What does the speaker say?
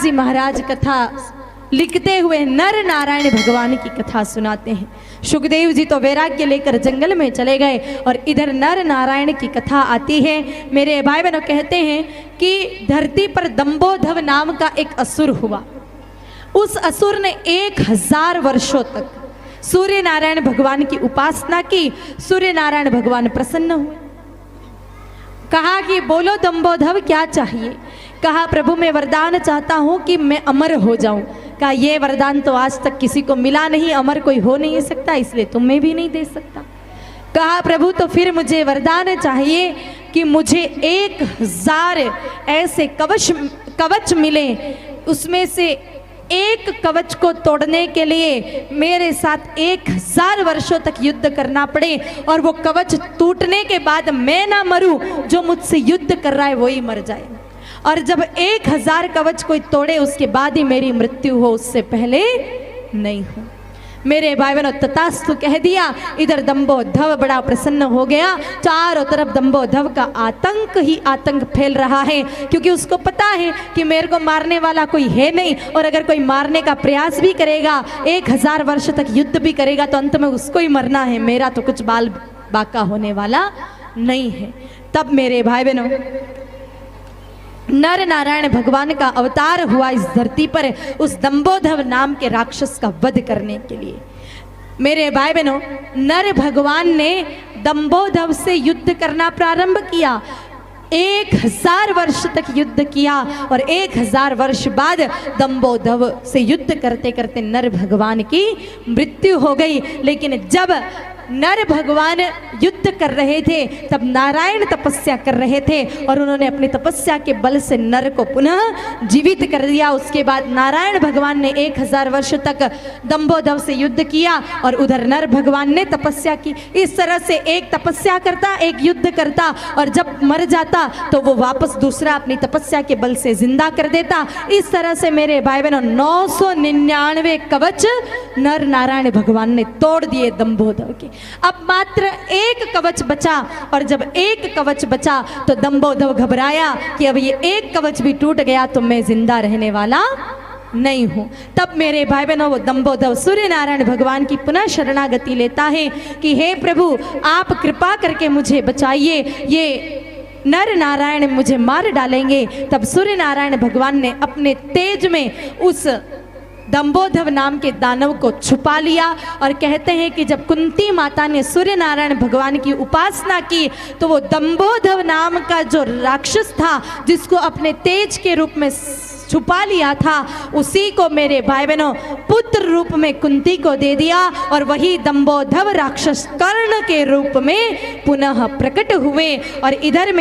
जी महाराज कथा लिखते हुए नर नारायण भगवान की कथा सुनाते हैं। सुखदेव जी तो वैराग्य लेकर जंगल में चले गए और इधर नर नारायण की कथा आती है। मेरे भाई बहनों कहते हैं कि धरती पर दंभोधव नाम का एक असुर हुआ। उस असुर ने 1000 वर्षों तक सूर्य नारायण भगवान की उपासना की। सूर्य नारायण भगवान प्रसन्न हुए, कहा कि बोलो दंभोधव क्या चाहिए। कहा प्रभु मैं वरदान चाहता हूं कि मैं अमर हो जाऊं। कहा ये वरदान तो आज तक किसी को मिला नहीं, अमर कोई हो नहीं सकता, इसलिए तुम्हें भी नहीं दे सकता। कहा प्रभु तो फिर मुझे वरदान चाहिए कि मुझे 1000 ऐसे कवच मिले, उसमें से एक कवच को तोड़ने के लिए मेरे साथ 1000 वर्षों तक युद्ध करना पड़े और वो कवच टूटने के बाद मैं ना मरूं, जो मुझसे युद्ध कर रहा है वही मर जाए। और जब 1000 कवच कोई तोड़े उसके बाद ही मेरी मृत्यु हो, उससे पहले नहीं हो। मेरे भाई बहनों तथास्तु कह दिया। इधर दंभोधव बड़ा प्रसन्न हो गया। चारों तरफ दंभोधव का आतंक ही आतंक फैल रहा है, क्योंकि उसको पता है कि मेरे को मारने वाला कोई है नहीं, और अगर कोई मारने का प्रयास भी करेगा, 1000 वर्ष तक युद्ध भी करेगा, तो अंत में उसको ही मरना है, मेरा तो कुछ बाल बाका होने वाला नहीं है। तब मेरे भाई बहनों नर नारायण भगवान का अवतार हुआ इस धरती पर उस दंभोधव नाम के राक्षस का वध करने के लिए। मेरे भाई बहनों नर भगवान ने दंभोधव से युद्ध करना प्रारंभ किया। 1000 वर्ष तक युद्ध किया और 1000 वर्ष बाद दंभोधव से युद्ध करते करते नर भगवान की मृत्यु हो गई। लेकिन जब नर भगवान युद्ध कर रहे थे तब नारायण तपस्या कर रहे थे और उन्होंने अपनी तपस्या के बल से नर को पुनः जीवित कर दिया। उसके बाद नारायण भगवान ने 1000 वर्ष तक दंभोधव से युद्ध किया और उधर नर भगवान ने तपस्या की। इस तरह से एक तपस्या करता, एक युद्ध करता, और जब मर जाता तो वो वापस दूसरा अपनी तपस्या के बल से जिंदा कर देता। इस तरह से मेरे भाई बहनों 999 कवच नर नारायण भगवान ने तोड़ दिए दंभोधव के। अब मात्र एक कवच बचा, और जब एक कवच बचा तो दंभोधव घबराया कि अब ये एक कवच भी टूट गया तो मैं जिंदा रहने वाला नहीं हूं। तब मेरे भाई बहनों वो दंभोधव सूर्य नारायण भगवान की पुनः शरणागति लेता है कि हे प्रभु आप कृपा करके मुझे बचाइए, ये नर नारायण मुझे मार डालेंगे। तब सूर्य नारायण भगवान ने अपने तेज में उस दंभोधव नाम के दानव को छुपा लिया। और कहते हैं कि जब कुंती माता ने सूर्य नारायण भगवान की उपासना की तो वो दंभोधव नाम का जो राक्षस था जिसको अपने तेज के रूप में छुपा लिया था, उसी को मेरे भाई बहनों पुत्र रूप में कुंती को दे दिया और वही दंभोधव राक्षस कर्ण के रूप में पुनः प्रकट हुए। और इधर में